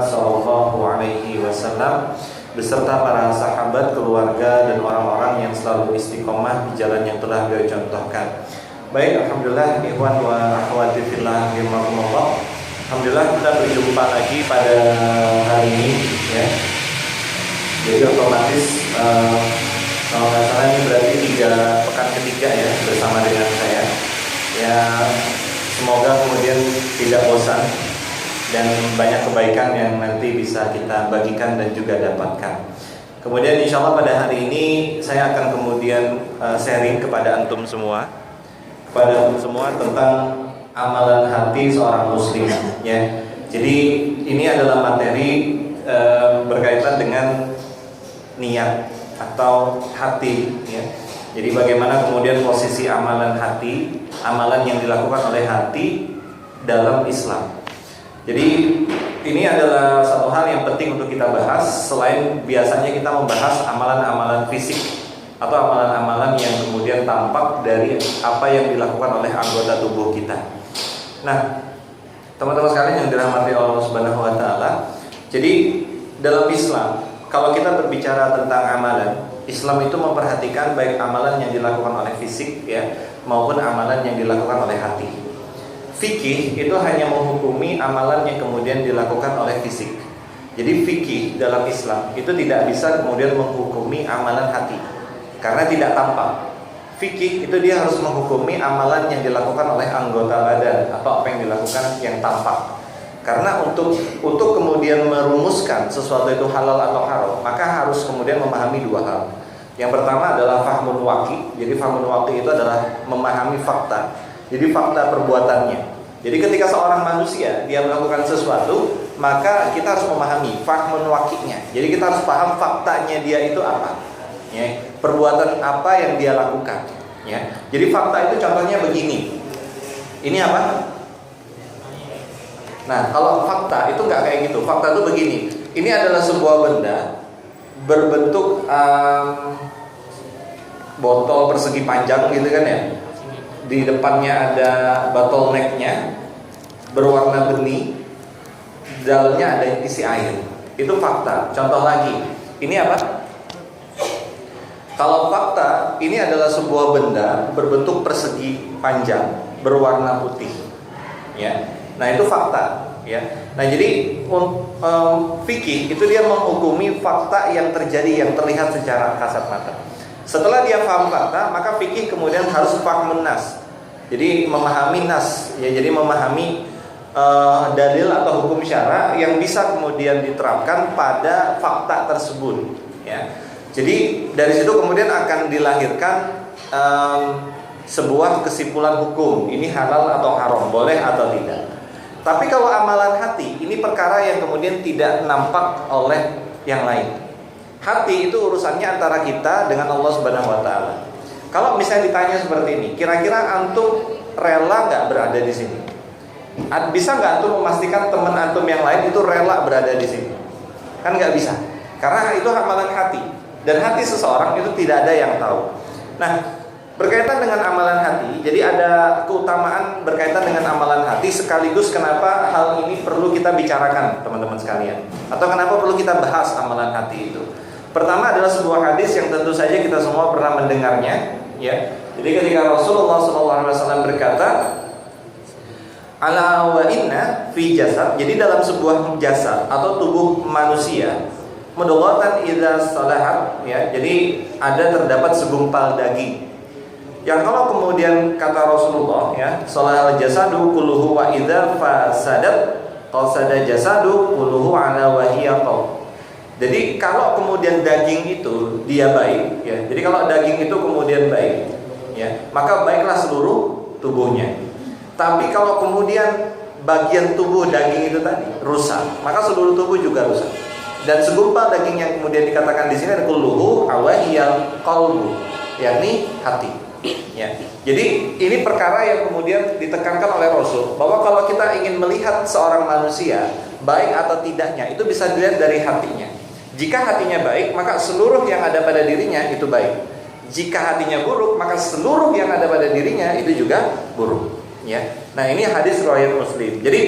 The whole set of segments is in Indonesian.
Sallallahu alaihi wasallam beserta para sahabat, keluarga dan orang-orang yang selalu istiqomah di jalan yang telah beliau contohkan. Baik, alhamdulillah ikhwan wa akhwati fillah rahimakumullah. Alhamdulillah kita berjumpa lagi pada hari ini ya. Jadi otomatis kalau nggak salah ini berarti pekan ketiga ya bersama dengan saya. Ya, semoga kemudian tidak bosan dan banyak kebaikan yang nanti bisa kita bagikan dan juga dapatkan. Kemudian insya Allah pada hari ini saya akan kemudian sharing kepada antum semua tentang amalan hati seorang muslim ya. Jadi ini adalah materi berkaitan dengan niat atau hati ya. Jadi bagaimana kemudian posisi amalan hati, amalan yang dilakukan oleh hati dalam Islam. Jadi ini adalah satu hal yang penting untuk kita bahas. Selain biasanya kita membahas amalan-amalan fisik atau amalan-amalan yang kemudian tampak dari apa yang dilakukan oleh anggota tubuh kita. Nah, teman-teman sekalian yang dirahmati Allah Subhanahu wa taala. Jadi dalam Islam, kalau kita berbicara tentang amalan, Islam itu memperhatikan baik amalan yang dilakukan oleh fisik ya maupun amalan yang dilakukan oleh hati. Fikih itu hanya menghukumi amalan yang kemudian dilakukan oleh fisik. Jadi fikih dalam Islam itu tidak bisa kemudian menghukumi amalan hati karena tidak tampak. Fikih itu dia harus menghukumi amalan yang dilakukan oleh anggota badan atau apa yang dilakukan yang tampak. Karena untuk kemudian merumuskan sesuatu itu halal atau haram, maka harus kemudian memahami dua hal. Yang pertama adalah fahmun waqi. Jadi fahmun waqi itu adalah memahami fakta. Jadi fakta perbuatannya. Jadi ketika seorang manusia dia melakukan sesuatu, maka kita harus memahami fahmun waqi'nya. Jadi kita harus paham faktanya dia itu apa. Ya, perbuatan apa yang dia lakukan. Ya. Jadi fakta itu contohnya begini. Ini apa? Nah, kalau fakta itu nggak kayak gitu. Fakta itu begini. Ini adalah sebuah benda berbentuk botol persegi panjang gitu kan ya. Di depannya ada bottleneck-nya, berwarna benih, dalamnya ada isi air. Itu fakta. Contoh lagi, ini apa? Kalau fakta, ini adalah sebuah benda berbentuk persegi panjang, berwarna putih. Ya, nah itu fakta. Ya, nah jadi fikih itu dia menghukumi fakta yang terjadi, yang terlihat secara kasat mata. Setelah dia paham fakta, maka fikih kemudian harus fahmun nas. Jadi memahami nas, ya, jadi memahami dalil atau hukum syara yang bisa kemudian diterapkan pada fakta tersebut. Ya. Jadi dari situ kemudian akan dilahirkan sebuah kesimpulan hukum. Ini halal atau haram, boleh atau tidak. Tapi kalau amalan hati, ini perkara yang kemudian tidak nampak oleh yang lain. Hati itu urusannya antara kita dengan Allah Subhanahu wa taala. Kalau misalnya ditanya seperti ini, kira-kira antum rela nggak berada di sini? Bisa nggak antum memastikan teman antum yang lain itu rela berada di sini? Kan nggak bisa. Karena itu amalan hati. Dan hati seseorang itu tidak ada yang tahu. Nah, berkaitan dengan amalan hati, jadi ada keutamaan berkaitan dengan amalan hati sekaligus kenapa hal ini perlu kita bicarakan, teman-teman sekalian. Atau kenapa perlu kita bahas amalan hati itu. Pertama adalah sebuah hadis yang tentu saja kita semua pernah mendengarnya, ya. Jadi ketika Rasulullah SAW berkata, "Ala wa inna fi jasad." Jadi dalam sebuah jasad atau tubuh manusia, mudghatan idza salahat, ya. Jadi terdapat segumpal daging. Yang kalau kemudian kata Rasulullah, ya, salahal jasadu kulluhu wa idza fasadat qasada jasadu kulluhu ala wa hiya qaw. Jadi kalau kemudian daging itu dia baik, ya. Jadi kalau daging itu kemudian baik, ya, maka baiklah seluruh tubuhnya. Tapi kalau kemudian bagian tubuh daging itu tadi rusak, maka seluruh tubuh juga rusak. Dan segumpal daging yang kemudian dikatakan di sini adalah kulluhu awahiyal qalbu, yakni hati. Ya. Jadi ini perkara yang kemudian ditekankan oleh Rasul bahwa kalau kita ingin melihat seorang manusia baik atau tidaknya itu bisa dilihat dari hatinya. Jika hatinya baik, maka seluruh yang ada pada dirinya itu baik. Jika hatinya buruk, maka seluruh yang ada pada dirinya itu juga buruk. Ya. Nah, ini hadis riwayat Muslim. Jadi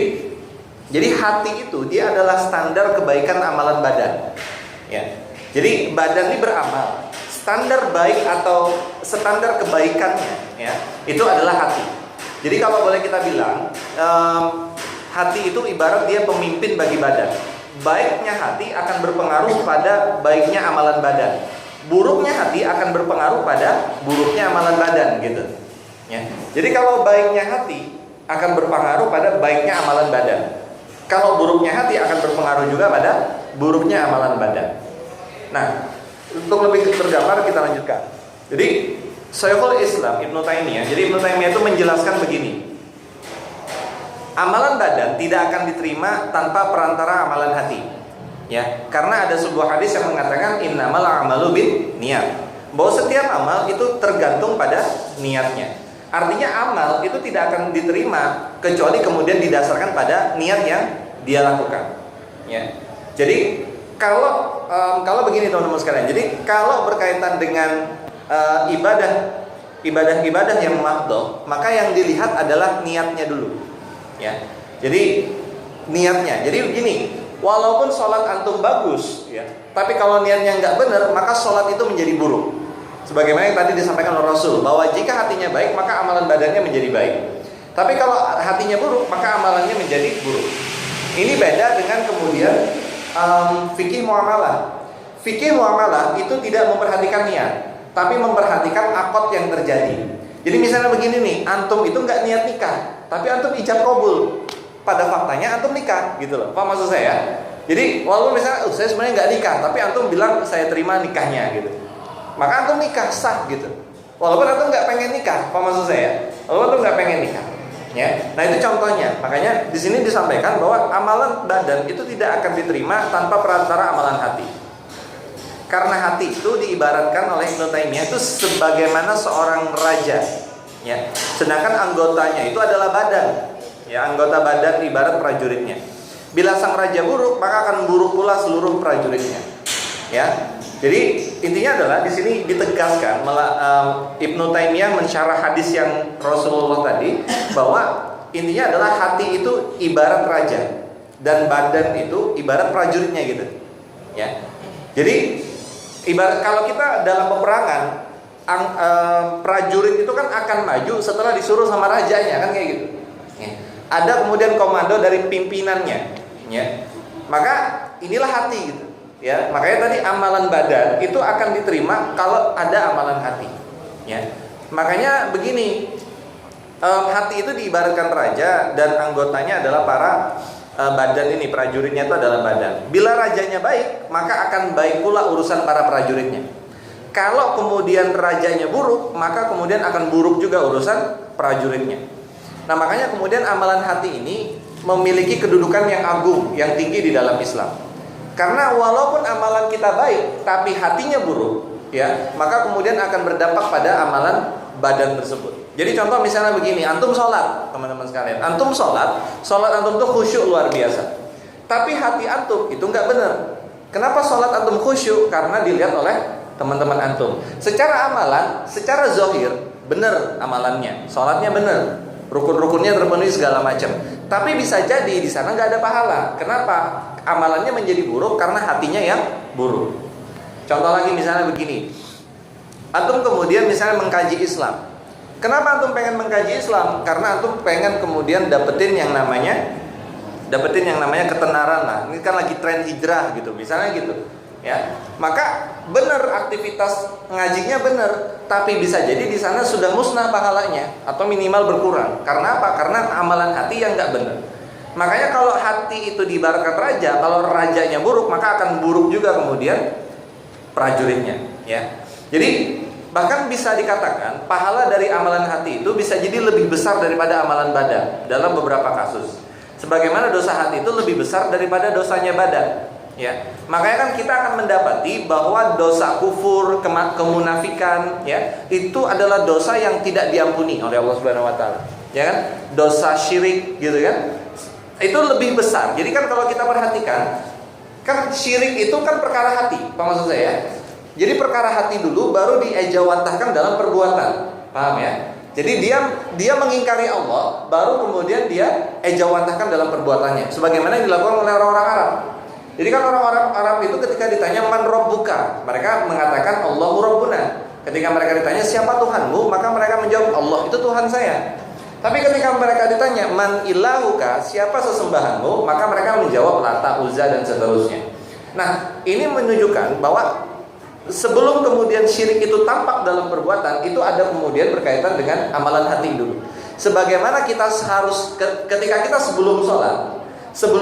Jadi hati itu dia adalah standar kebaikan amalan badan. Ya. Jadi badan ini beramal. Standar baik atau standar kebaikannya, ya, itu adalah hati. Jadi kalau boleh kita bilang, hati itu ibarat dia pemimpin bagi badan. Baiknya hati akan berpengaruh pada baiknya amalan badan. Buruknya hati akan berpengaruh pada buruknya amalan badan, gitu. Ya. Jadi kalau baiknya hati akan berpengaruh pada baiknya amalan badan. Kalau buruknya hati akan berpengaruh juga pada buruknya amalan badan. Nah, untuk lebih tergambar kita lanjutkan. Jadi Syekhul Islam Ibnu Taimiyah, jadi Ibnu Taimiyah itu menjelaskan begini. Amalan badan tidak akan diterima tanpa perantara amalan hati. Ya, karena ada sebuah hadis yang mengatakan innamal a'malu bin niat. Bahwa setiap amal itu tergantung pada niatnya. Artinya amal itu tidak akan diterima kecuali kemudian didasarkan pada niat yang dia lakukan. Ya. Jadi kalau begini teman-teman sekalian. Jadi kalau berkaitan dengan ibadah yang mahdhah, maka yang dilihat adalah niatnya dulu. Ya. Jadi niatnya. Jadi begini, walaupun sholat antum bagus, ya, tapi kalau niatnya nggak benar, maka sholat itu menjadi buruk. Sebagaimana yang tadi disampaikan oleh Rasul, bahwa jika hatinya baik, maka amalan badannya menjadi baik. Tapi kalau hatinya buruk, maka amalannya menjadi buruk. Ini beda dengan kemudian fikih muamalah. Fikih muamalah itu tidak memperhatikan niat, tapi memperhatikan akad yang terjadi. Jadi misalnya begini nih, antum itu nggak niat nikah, tapi antum ijab kabul. Pada faktanya antum nikah, gitu loh. Apa maksud saya? Jadi walaupun misalnya saya sebenarnya nggak nikah, tapi antum bilang saya terima nikahnya, gitu. Maka antum nikah sah, gitu. Walaupun antum nggak pengen nikah, apa maksud saya? Walaupun antum nggak pengen nikah, ya. Nah itu contohnya. Makanya di sini disampaikan bahwa amalan badan itu tidak akan diterima tanpa perantara amalan hati. Karena hati itu diibaratkan oleh Ibnu Taimiyah itu sebagaimana seorang raja, ya. Sedangkan anggotanya itu adalah badan. Ya, anggota badan ibarat prajuritnya. Bila sang raja buruk, maka akan buruk pula seluruh prajuritnya. Ya. Jadi intinya adalah di sini ditegaskan Ibnu Taimiyah mensyarah hadis yang Rasulullah tadi, bahwa intinya adalah hati itu ibarat raja dan badan itu ibarat prajuritnya, gitu. Ya. Jadi ibarat kalau kita dalam peperangan, prajurit itu kan akan maju setelah disuruh sama rajanya, kan kayak gitu. Ya. Ada kemudian komando dari pimpinannya, ya. Maka inilah hati, gitu. Ya, makanya tadi amalan badan itu akan diterima kalau ada amalan hati. Ya, makanya begini, hati itu diibaratkan raja dan anggotanya adalah para badan ini, prajuritnya itu adalah badan. Bila rajanya baik, maka akan baik pula urusan para prajuritnya. Kalau kemudian rajanya buruk, maka kemudian akan buruk juga urusan prajuritnya. Nah, makanya kemudian amalan hati ini memiliki kedudukan yang agung, yang tinggi di dalam Islam. Karena walaupun amalan kita baik, tapi hatinya buruk, ya, maka kemudian akan berdampak pada amalan badan tersebut. Jadi contoh misalnya begini, antum sholat, teman-teman sekalian, antum sholat antum tuh khusyuk luar biasa. Tapi hati antum itu nggak benar. Kenapa sholat antum khusyuk? Karena dilihat oleh teman-teman antum. Secara amalan, secara zahir, benar amalannya, sholatnya benar, rukun-rukunnya terpenuhi segala macam. Tapi bisa jadi di sana nggak ada pahala. Kenapa? Amalannya menjadi buruk karena hatinya yang buruk. Contoh lagi misalnya begini, antum kemudian misalnya mengkaji Islam. Kenapa antum pengen mengkaji Islam? Karena antum pengen kemudian dapetin yang namanya ketenaran lah. Ini kan lagi tren hijrah gitu, misalnya gitu. Ya, maka benar aktivitas ngajinya benar, tapi bisa jadi di sana sudah musnah pahalanya atau minimal berkurang. Karena apa? Karena amalan hati yang nggak benar. Makanya kalau hati itu diibaratkan raja, kalau rajanya buruk, maka akan buruk juga kemudian prajuritnya. Ya, jadi bahkan bisa dikatakan pahala dari amalan hati itu bisa jadi lebih besar daripada amalan badan dalam beberapa kasus. Sebagaimana dosa hati itu lebih besar daripada dosanya badan. Ya, makanya kan kita akan mendapati bahwa dosa kufur, kemunafikan, ya, itu adalah dosa yang tidak diampuni oleh Allah Subhanahu Wa Taala. Ya kan, dosa syirik, gitu kan, itu lebih besar. Jadi kan kalau kita perhatikan, kan syirik itu kan perkara hati, apa maksud saya? Jadi perkara hati dulu, baru diejawantahkan dalam perbuatan, paham ya? Jadi dia mengingkari Allah, baru kemudian dia ejawantahkan dalam perbuatannya, sebagaimana yang dilakukan oleh orang-orang Arab. Jadi kan orang-orang Arab itu ketika ditanya man rabbuka, mereka mengatakan Allahu rabbuna. Ketika mereka ditanya siapa Tuhanmu, maka mereka menjawab Allah itu Tuhan saya. Tapi ketika mereka ditanya man ilahuka, siapa sesembahanmu, maka mereka menjawab Lata, Uzza dan seterusnya. Nah, ini menunjukkan bahwa sebelum kemudian syirik itu tampak dalam perbuatan, itu ada kemudian berkaitan dengan amalan hati dulu. Sebagaimana kita harus ketika kita sebelum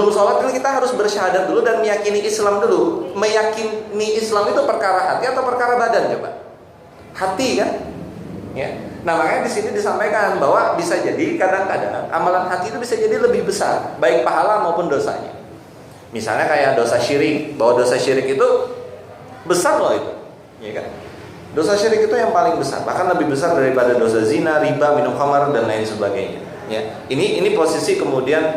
sholat kan kita harus bersyahadat dulu dan meyakini Islam dulu. Meyakini Islam itu perkara hati atau perkara badan coba? Hati kan? Ya. Nah, makanya di sini disampaikan bahwa bisa jadi kadang-kadang amalan hati itu bisa jadi lebih besar, baik pahala maupun dosanya. Misalnya kayak dosa syirik, bahwa dosa syirik itu besar loh itu, ya kan? Dosa syirik itu yang paling besar, bahkan lebih besar daripada dosa zina, riba, minum khamar dan lain sebagainya. Ya, ini posisi kemudian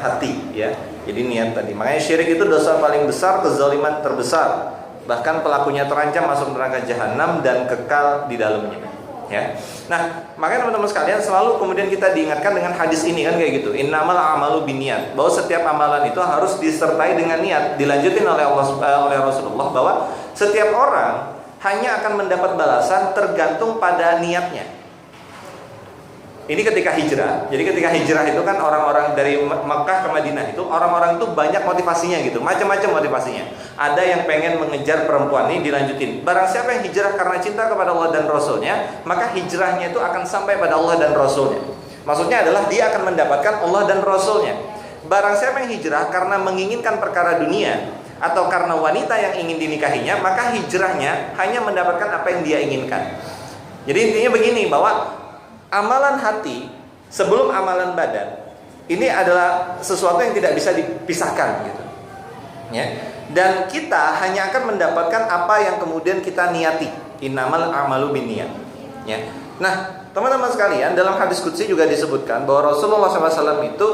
hati, ya. Jadi niat tadi. Makanya syirik itu dosa paling besar, kezaliman terbesar. Bahkan pelakunya terancam masuk neraka jahanam dan kekal di dalamnya. Ya. Nah, makanya teman-teman sekalian selalu kemudian kita diingatkan dengan hadis ini kan kayak gitu. Innamal a'malu binniyat. Bahwa setiap amalan itu harus disertai dengan niat. Dilanjutin oleh Rasulullah bahwa setiap orang hanya akan mendapat balasan tergantung pada niatnya. Ini ketika hijrah. Jadi ketika hijrah itu kan orang-orang dari Makkah ke Madinah itu orang-orang itu banyak motivasinya gitu, macam-macam motivasinya. Ada yang pengen mengejar perempuan ini dilanjutin. Barang siapa yang hijrah karena cinta kepada Allah dan Rasulnya, maka hijrahnya itu akan sampai pada Allah dan Rasulnya. Maksudnya adalah dia akan mendapatkan Allah dan Rasulnya. Barang siapa yang hijrah karena menginginkan perkara dunia atau karena wanita yang ingin dinikahinya, maka hijrahnya hanya mendapatkan apa yang dia inginkan. Jadi intinya begini, bahwa amalan hati sebelum amalan badan ini adalah sesuatu yang tidak bisa dipisahkan gitu. Ya. Dan kita hanya akan mendapatkan apa yang kemudian kita niati. Innamal a'malu binniyat. Ya. Nah, teman-teman sekalian, dalam hadis qudsi juga disebutkan bahwa Rasulullah SAW itu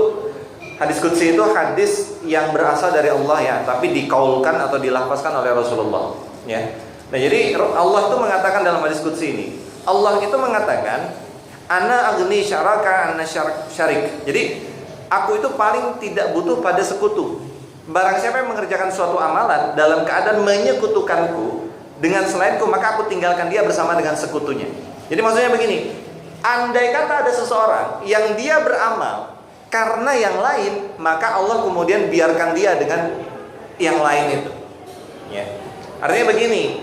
hadis qudsi itu hadis yang berasal dari Allah ya, tapi dikaulkan atau dilafazkan oleh Rasulullah. Ya. Nah, jadi Allah itu mengatakan dalam hadis qudsi ini, Allah itu mengatakan ana agni syaraka anna syarik. Jadi aku itu paling tidak butuh pada sekutu. Barang siapa yang mengerjakan suatu amalan dalam keadaan menyekutukanku dengan selainku, maka aku tinggalkan dia bersama dengan sekutunya. Jadi maksudnya begini, andai kata ada seseorang yang dia beramal karena yang lain, maka Allah kemudian biarkan dia dengan yang lain itu. Ya. Artinya begini,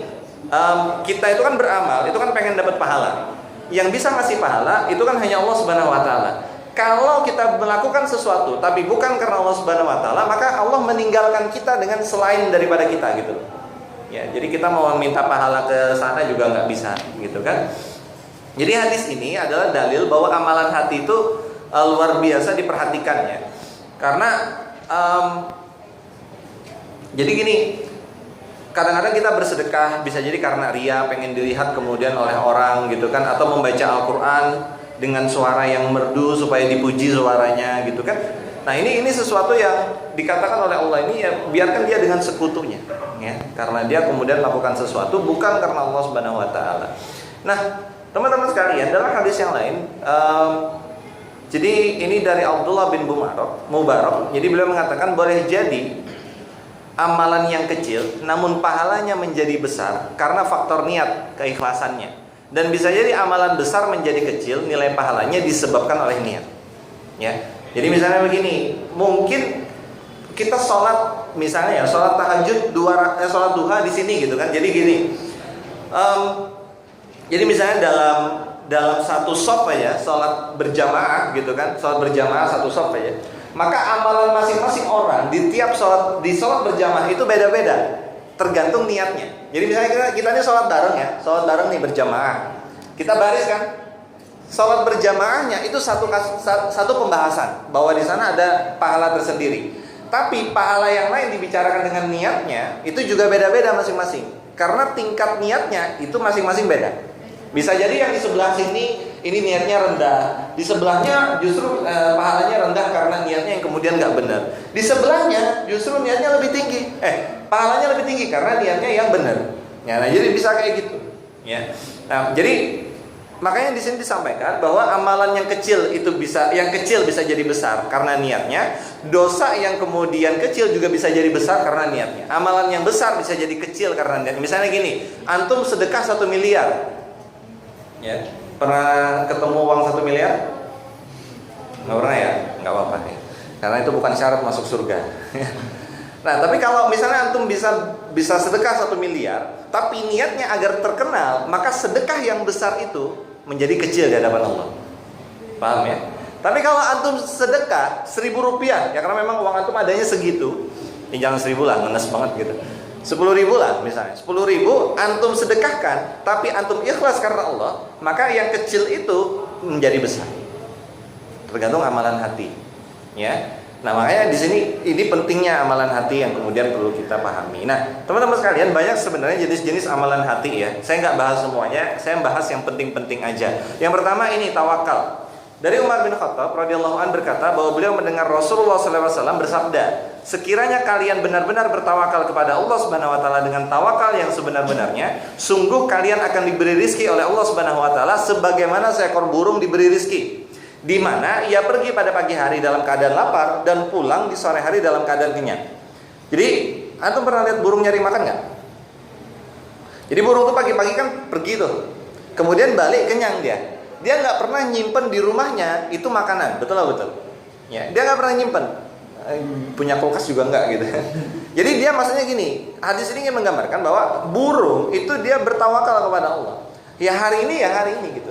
kita itu kan beramal, itu kan pengen dapat pahala. Yang bisa ngasih pahala itu kan hanya Allah Subhanahu wa taala. Kalau kita melakukan sesuatu tapi bukan karena Allah Subhanahu wa taala, maka Allah meninggalkan kita dengan selain daripada kita gitu. Ya, jadi kita mau minta pahala ke sana juga nggak bisa gitu kan. Jadi hadis ini adalah dalil bahwa amalan hati itu luar biasa diperhatikannya. Karena jadi gini, kadang-kadang kita bersedekah bisa jadi karena ria, pengen dilihat kemudian oleh orang gitu kan, atau membaca Al-Quran dengan suara yang merdu supaya dipuji suaranya gitu kan. Nah ini sesuatu yang dikatakan oleh Allah ini ya biarkan dia dengan sekutunya ya, karena dia kemudian melakukan sesuatu bukan karena Allah Subhanahu wa taala. Nah, teman-teman sekalian, dalam hadis yang lain jadi ini dari Abdullah bin Mubarak. Jadi beliau mengatakan boleh jadi amalan yang kecil namun pahalanya menjadi besar karena faktor niat, keikhlasannya. Dan bisa jadi amalan besar menjadi kecil, nilai pahalanya disebabkan oleh niat. Ya. Jadi misalnya begini, mungkin kita sholat misalnya ya, sholat tahajud sholat duha di sini gitu kan. Jadi gini. Jadi misalnya dalam satu shop aja sholat berjamaah gitu kan, sholat berjamaah satu shop aja. Maka amalan masing-masing orang di tiap sholat berjamaah itu beda-beda, tergantung niatnya. Jadi misalnya kita ini sholat bareng ya, sholat bareng nih berjamaah. Kita baris kan, sholat berjamaahnya itu satu pembahasan bahwa di sana ada pahala tersendiri. Tapi pahala yang lain dibicarakan dengan niatnya itu juga beda-beda masing-masing. Karena tingkat niatnya itu masing-masing beda. Bisa jadi yang di sebelah sini ini niatnya rendah, di sebelahnya justru pahalanya rendah karena niatnya yang kemudian nggak benar. Di sebelahnya justru niatnya lebih tinggi, pahalanya lebih tinggi karena niatnya yang benar. Ya, nah jadi bisa kayak gitu. Ya, nah jadi Makanya di sini disampaikan bahwa amalan yang kecil bisa jadi besar karena niatnya, dosa yang kemudian kecil juga bisa jadi besar karena niatnya. Amalan yang besar bisa jadi kecil karena niatnya. Misalnya gini, antum sedekah 1 miliar, ya, pernah ketemu uang 1 miliar? Nggak pernah ya? Nggak apa-apa ya. Karena itu bukan syarat masuk surga. Nah, tapi kalau misalnya antum bisa sedekah 1 miliar, tapi niatnya agar terkenal, maka sedekah yang besar itu menjadi kecil di hadapan Allah. Paham ya? Tapi kalau antum sedekah 1.000 rupiah, ya karena memang uang antum adanya segitu, ya jangan 1.000 lah, ngenes banget gitu. 10.000 lah misalnya, 10.000 antum sedekahkan, tapi antum ikhlas karena Allah, maka yang kecil itu menjadi besar. Tergantung amalan hati, ya. Nah, makanya di sini ini pentingnya amalan hati yang kemudian perlu kita pahami. Nah, teman-teman sekalian, banyak sebenarnya jenis-jenis amalan hati ya. Saya nggak bahas semuanya, saya bahas yang penting-penting aja. Yang pertama ini tawakal. Dari Umar bin Khattab radhiyallahu anhu berkata bahwa beliau mendengar Rasulullah SAW bersabda, sekiranya kalian benar-benar bertawakal kepada Allah Subhanahu Wa Taala dengan tawakal yang sebenar-benarnya, sungguh kalian akan diberi rizki oleh Allah Subhanahu Wa Taala sebagaimana seekor burung diberi rizki, di mana ia pergi pada pagi hari dalam keadaan lapar dan pulang di sore hari dalam keadaan kenyang. Jadi, antum pernah lihat burung nyari makan nggak? Jadi burung tuh pagi-pagi kan pergi tuh, kemudian balik kenyang dia. Dia nggak pernah nyimpen di rumahnya itu makanan, betul lah betul. Ya, dia nggak pernah nyimpen, punya kulkas juga nggak gitu. Jadi dia maksudnya gini, hadis ini ingin menggambarkan bahwa burung itu dia bertawakal kepada Allah. Ya hari ini ya hari ini gitu.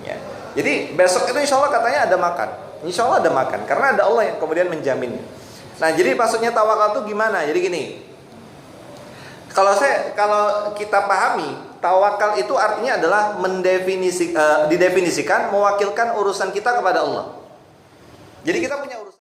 Ya. Jadi besok itu insya Allah katanya ada makan, insya Allah ada makan, karena ada Allah yang kemudian menjamin. Nah, jadi maksudnya tawakal itu gimana? Jadi gini, kalau kita pahami, tawakal itu artinya adalah didefinisikan mewakilkan urusan kita kepada Allah. Jadi kita punya urusan.